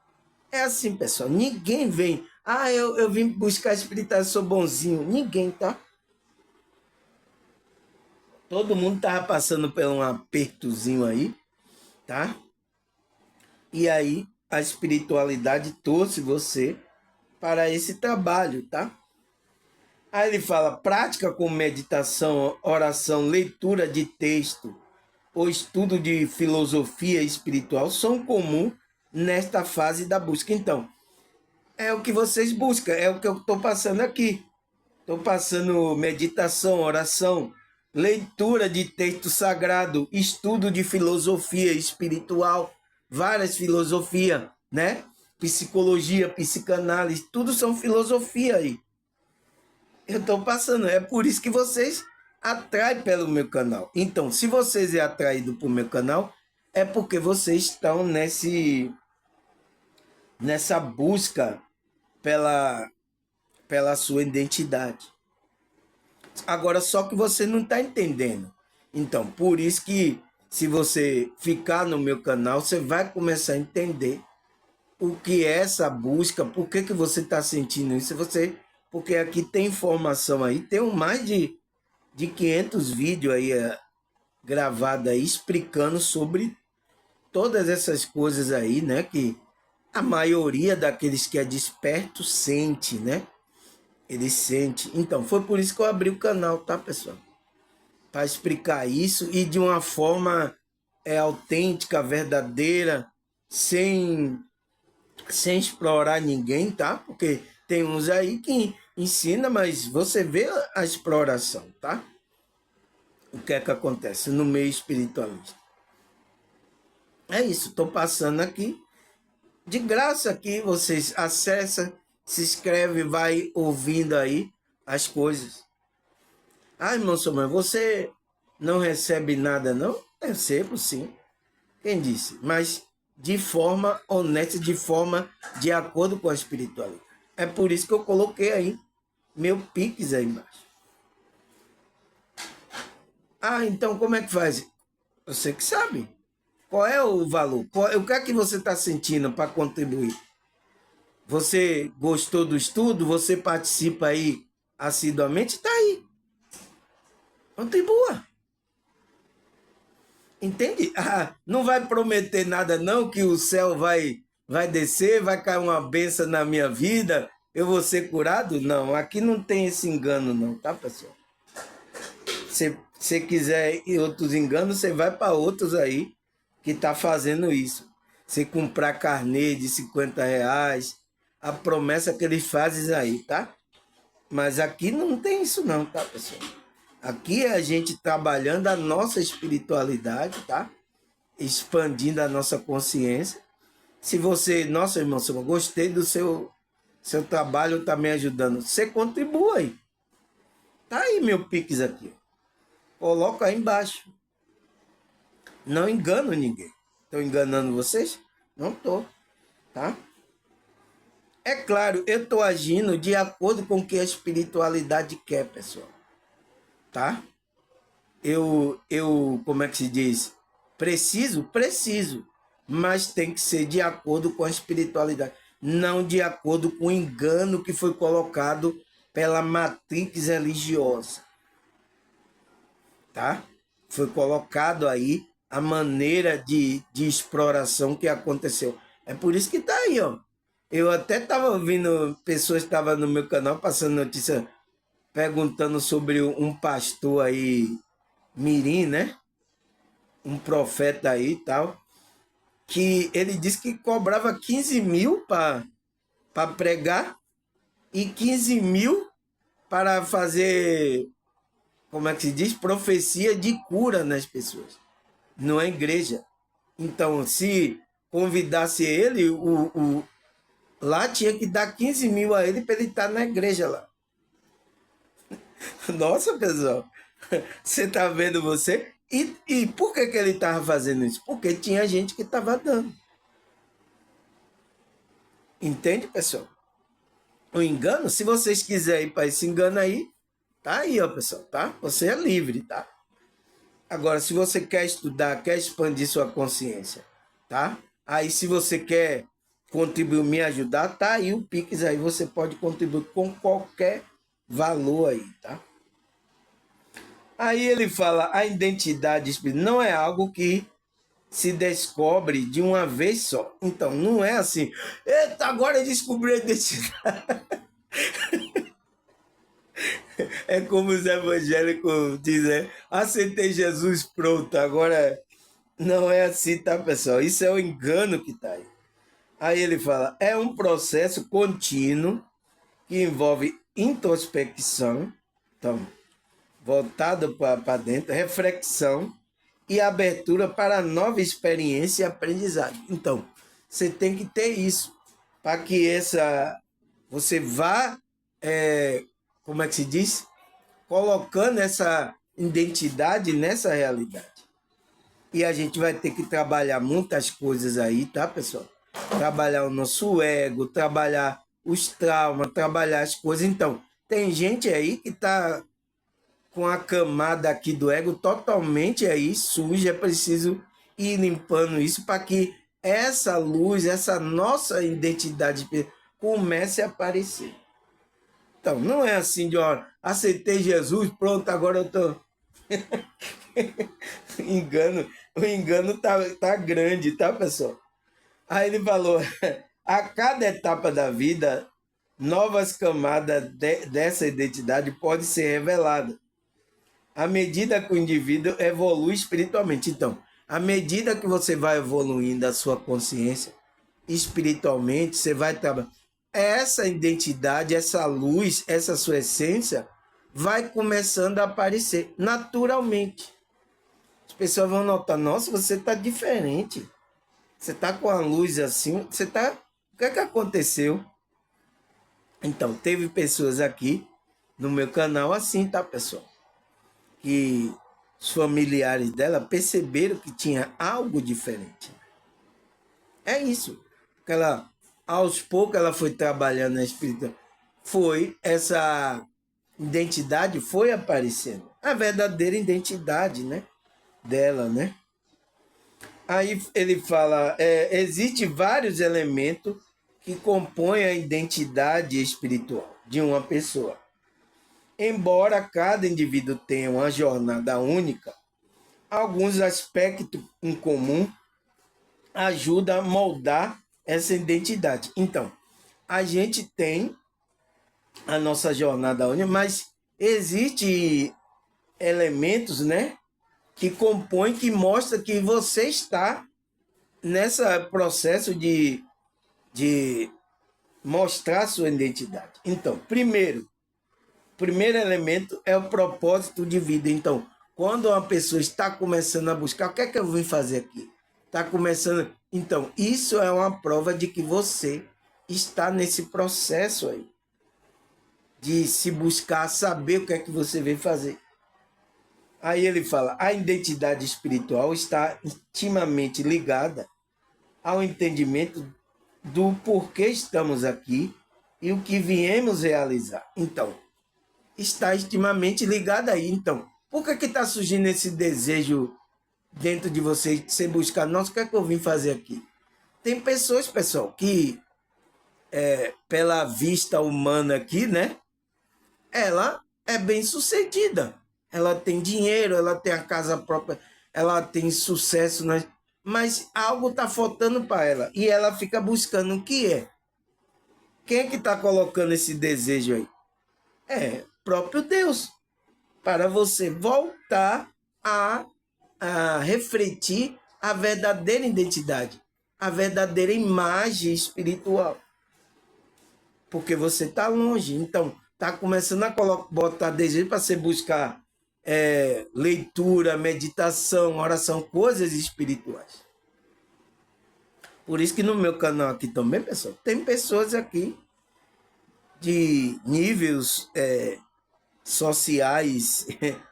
S1: É assim, pessoal. Ninguém vem. Ah, eu vim buscar a espiritualidade, sou bonzinho. Ninguém, tá? Todo mundo tava passando por um apertozinho aí, tá? E aí a espiritualidade trouxe você para esse trabalho, tá? Aí ele fala: prática com meditação, oração, leitura de texto ou estudo de filosofia espiritual são comuns nesta fase da busca. Então, é o que vocês buscam, é o que eu estou passando aqui. Estou passando meditação, oração, leitura de texto sagrado, estudo de filosofia espiritual, várias filosofias, né? Psicologia, psicanálise, tudo são filosofia aí. Eu estou passando, é por isso que vocês atraem pelo meu canal. Então, se vocês é atraído pelo meu canal, é porque vocês estão nessa busca pela sua identidade. Agora, só que você não está entendendo. Então, por isso que se você ficar no meu canal, você vai começar a entender o que é essa busca, por que você está sentindo isso. Porque aqui tem informação aí, tem mais de 500 vídeos aí gravados aí, explicando sobre todas essas coisas aí, né? Que a maioria daqueles que é desperto sente, né? Ele sente. Então, foi por isso que eu abri o canal, tá, pessoal? Para explicar isso e de uma forma autêntica, verdadeira, sem explorar ninguém, tá? Porque tem uns aí que ensina, mas você vê a exploração, tá? O que é que acontece no meio espiritualista. É isso, estou passando aqui. De graça aqui, vocês acessam, se inscreve, vai ouvindo aí as coisas. Ah, irmão Samuel, você não recebe nada, não? Recebo, sim. Quem disse? Mas de forma honesta, de forma de acordo com a espiritualidade. É por isso que eu coloquei aí meu Pix aí embaixo. Ah, então como é que faz? Você que sabe. Qual é o valor? O que é que você está sentindo para contribuir? Você gostou do estudo? Você participa aí assiduamente? Está aí. Contribua. Entende? Ah, não vai prometer nada não que o céu vai descer, vai cair uma benção na minha vida, eu vou ser curado? Não, aqui não tem esse engano não, tá, pessoal? Se você quiser outros enganos, você vai para outros aí que tá fazendo isso. Você comprar carnê de R$ 50, a promessa que eles fazem aí, tá? Mas aqui não tem isso não, tá, pessoal? Aqui é a gente trabalhando a nossa espiritualidade, tá? Expandindo a nossa consciência. Se você, nossa irmão, eu gostei do seu trabalho, tá me ajudando. Você contribua aí. Tá aí meu Pix aqui. Coloca aí embaixo. Não engano ninguém. Estou enganando vocês? Não tô, tá? É claro, eu estou agindo de acordo com o que a espiritualidade quer, pessoal. Tá? Como é que se diz? Preciso, mas tem que ser de acordo com a espiritualidade, não de acordo com o engano que foi colocado pela matrix religiosa, tá? Foi colocado aí a maneira de exploração que aconteceu. É por isso que tá aí, ó. Eu até estava ouvindo pessoas que estavam no meu canal passando notícia, perguntando sobre um pastor aí, Mirim, né? Um profeta aí e tal, que ele disse que cobrava 15 mil para pregar e 15 mil para fazer, como é que se diz? Profecia de cura nas pessoas, não é igreja. Então, se convidasse ele, lá tinha que dar 15 mil a ele para ele estar na igreja lá. Nossa, pessoal, você tá vendo você? E por que ele estava fazendo isso? Porque tinha gente que estava dando. Entende, pessoal? O engano, se vocês quiserem ir para esse engano aí, tá aí, ó, pessoal, tá? Você é livre, tá? Agora, se você quer estudar, quer expandir sua consciência, tá? Aí, se você quer contribuir, me ajudar, tá aí o Pix aí, você pode contribuir com qualquer valor aí, tá? Aí ele fala, a identidade espiritual não é algo que se descobre de uma vez só. Então, não é assim, eita, agora eu descobri a identidade. É como os evangélicos dizem, aceitei Jesus, pronto. Agora, não é assim, tá, pessoal? Isso é o engano que tá aí. Aí ele fala, é um processo contínuo que envolve introspecção, então, voltado para dentro, reflexão e abertura para nova experiência e aprendizagem. Então, você tem que ter isso para que você vá, como é que se diz? Colocando essa identidade nessa realidade. E a gente vai ter que trabalhar muitas coisas aí, tá, pessoal? Trabalhar o nosso ego, trabalhar os traumas, trabalhar as coisas. Então, tem gente aí que tá com a camada aqui do ego totalmente aí suja, é preciso ir limpando isso para que essa luz, essa nossa identidade comece a aparecer. Então, não é assim de, ó, aceitei Jesus, pronto, agora eu tô... o engano tá grande, tá, pessoal? Aí ele falou, a cada etapa da vida, novas camadas dessa identidade podem ser reveladas à medida que o indivíduo evolui espiritualmente. Então, à medida que você vai evoluindo a sua consciência espiritualmente, você vai trabalhar. Essa identidade, essa luz, essa sua essência vai começando a aparecer naturalmente. As pessoas vão notar, nossa, você está diferente. Você está com a luz assim, você está... O que é que aconteceu? Então, teve pessoas aqui no meu canal assim, tá, pessoal? Que os familiares dela perceberam que tinha algo diferente. É isso. Que ela, aos poucos, ela foi trabalhando na espiritualidade. Foi essa identidade foi aparecendo. a verdadeira identidade, né, dela, né? Aí ele fala, existe vários elementos que compõem a identidade espiritual de uma pessoa. Embora cada indivíduo tenha uma jornada única, alguns aspectos em comum ajudam a moldar essa identidade. Então, a gente tem a nossa jornada única, mas existem elementos, né, que compõem, que mostra que você está nesse processo de mostrar sua identidade. Então, primeiro elemento é o propósito de vida. Então, quando uma pessoa está começando a buscar, o que é que eu vim fazer aqui? Está começando. Então, isso é uma prova de que você está nesse processo aí de se buscar, saber o que é que você veio fazer. Aí ele fala: a identidade espiritual está intimamente ligada ao entendimento do porquê estamos aqui e o que viemos realizar. Então, está intimamente ligada aí. Então, por que está surgindo esse desejo dentro de você de você buscar, nossa, o que é que eu vim fazer aqui? Tem pessoas, pessoal, que pela vista humana aqui, né? Ela é bem sucedida. Ela tem dinheiro, ela tem a casa própria, ela tem sucesso, né? Mas algo está faltando para ela. E ela fica buscando o que é. Quem é que está colocando esse desejo aí? É próprio Deus. Para você voltar a refletir a verdadeira identidade, a verdadeira imagem espiritual. Porque você está longe, então está começando a botar desejo para você buscar leitura, meditação, oração, coisas espirituais. Por isso que no meu canal aqui também, pessoal, tem pessoas aqui de níveis sociais,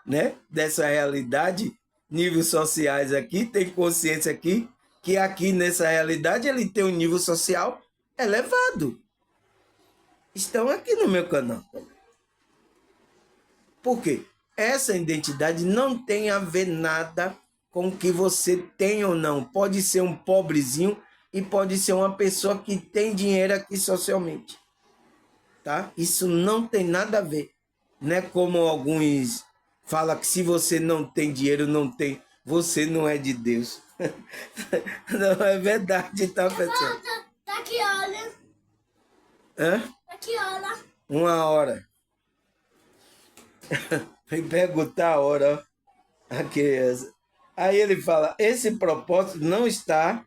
S1: né, dessa realidade, níveis sociais aqui, tem consciência aqui, que aqui nessa realidade ele tem um nível social elevado. Estão aqui no meu canal também. Por quê? Essa identidade não tem a ver nada com o que você tem ou não. Pode ser um pobrezinho e pode ser uma pessoa que tem dinheiro aqui socialmente. Tá? Isso não tem nada a ver. Não é como alguns falam que se você não tem dinheiro, você não é de Deus. Não é verdade, tá, pessoal?
S2: Tá aqui, olha.
S1: Hã?
S2: Tá aqui, olha.
S1: 1 hora. Vem perguntar a hora, ó. Aqui. Aí ele fala, esse propósito não está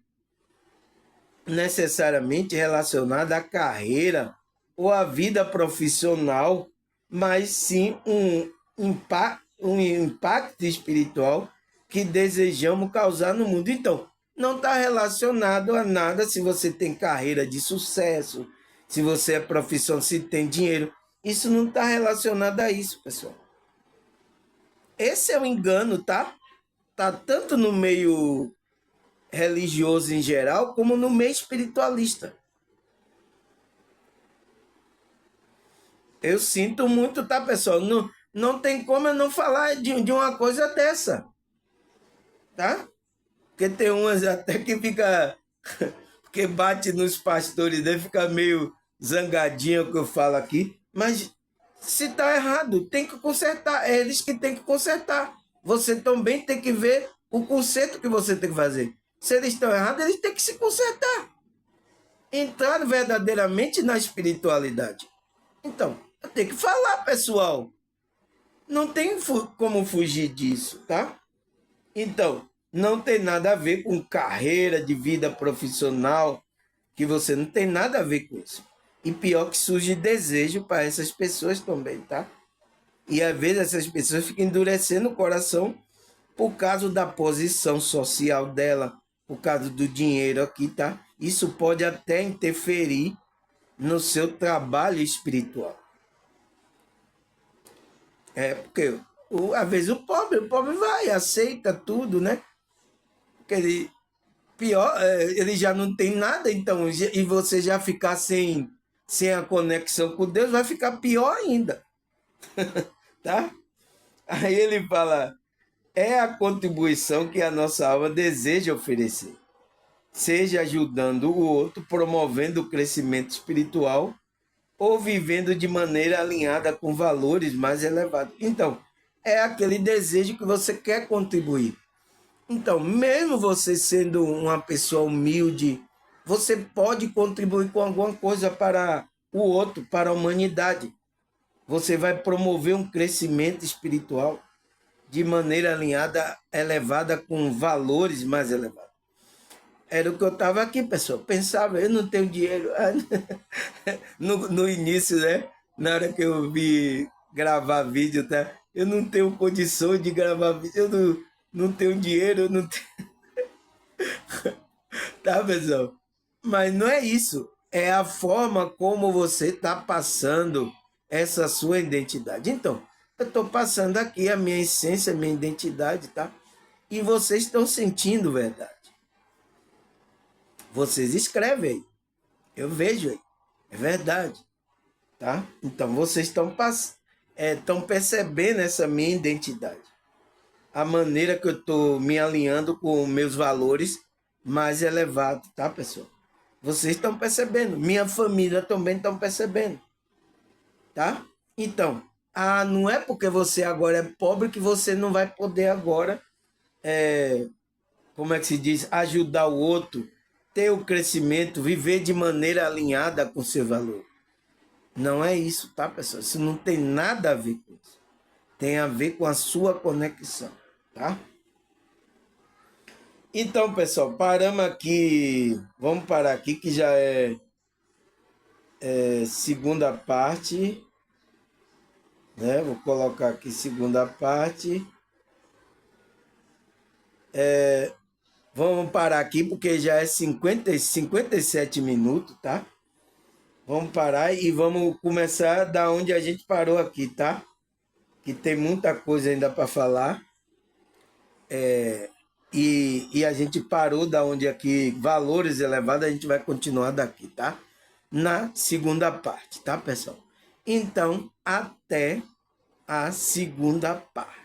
S1: necessariamente relacionado à carreira ou à vida profissional, mas sim um impacto espiritual que desejamos causar no mundo. Então, não está relacionado a nada se você tem carreira de sucesso, se você é profissional, se tem dinheiro. Isso não está relacionado a isso, pessoal. Esse é o engano, tá? Tá tanto no meio religioso em geral, como no meio espiritualista. Eu sinto muito, tá, pessoal? Não tem como eu não falar de uma coisa dessa, tá? Porque tem umas até que fica... porque bate nos pastores, daí fica meio zangadinho que eu falo aqui. Mas se tá errado, tem que consertar. É eles que tem que consertar. Você também tem que ver o conserto que você tem que fazer. Se eles estão errados, eles têm que se consertar. Entrar verdadeiramente na espiritualidade. Então, eu tenho que falar, pessoal. Não tem como fugir disso, tá? Então, não tem nada a ver com carreira de vida profissional, que você não tem nada a ver com isso. E pior que surge desejo para essas pessoas também, tá? E às vezes essas pessoas ficam endurecendo o coração por causa da posição social dela, por causa do dinheiro aqui, tá? Isso pode até interferir no seu trabalho espiritual. Porque às vezes o pobre vai, aceita tudo, né? Porque ele já não tem nada, então, e você já ficar sem a conexão com Deus, vai ficar pior ainda, tá? Aí ele fala, é a contribuição que a nossa alma deseja oferecer, seja ajudando o outro, promovendo o crescimento espiritual ou vivendo de maneira alinhada com valores mais elevados. Então, é aquele desejo que você quer contribuir. Então, mesmo você sendo uma pessoa humilde, você pode contribuir com alguma coisa para o outro, para a humanidade. Você vai promover um crescimento espiritual de maneira alinhada, elevada, com valores mais elevados. Era o que eu estava aqui, pessoal. Pensava, eu não tenho dinheiro. No início, né? Na hora que eu vi gravar vídeo, tá? Eu não tenho condições de gravar vídeo, eu não tenho dinheiro, eu não tenho. Tá, pessoal? Mas não é isso. É a forma como você está passando essa sua identidade. Então, eu estou passando aqui a minha essência, a minha identidade, tá? E vocês estão sentindo verdade. Vocês escrevem aí. Eu vejo aí. É verdade. Tá? Então, vocês estão percebendo essa minha identidade. A maneira que eu estou me alinhando com meus valores mais elevados, tá, pessoal? Vocês estão percebendo. Minha família também estão percebendo. Tá? Então, não é porque você agora é pobre que você não vai poder agora, como é que se diz, ajudar o outro, ter o crescimento, viver de maneira alinhada com seu valor. Não é isso, tá, pessoal? Isso não tem nada a ver com isso. Tem a ver com a sua conexão, tá? Então, pessoal, paramos aqui. Vamos parar aqui que já é segunda parte, né? Vou colocar aqui segunda parte. Vamos parar aqui porque já é 57 minutos, tá? Vamos parar e vamos começar da onde a gente parou aqui, tá? Que tem muita coisa ainda para falar. E a gente parou da onde aqui, valores elevados, a gente vai continuar daqui, tá? Na segunda parte, tá, pessoal? Então, até a segunda parte.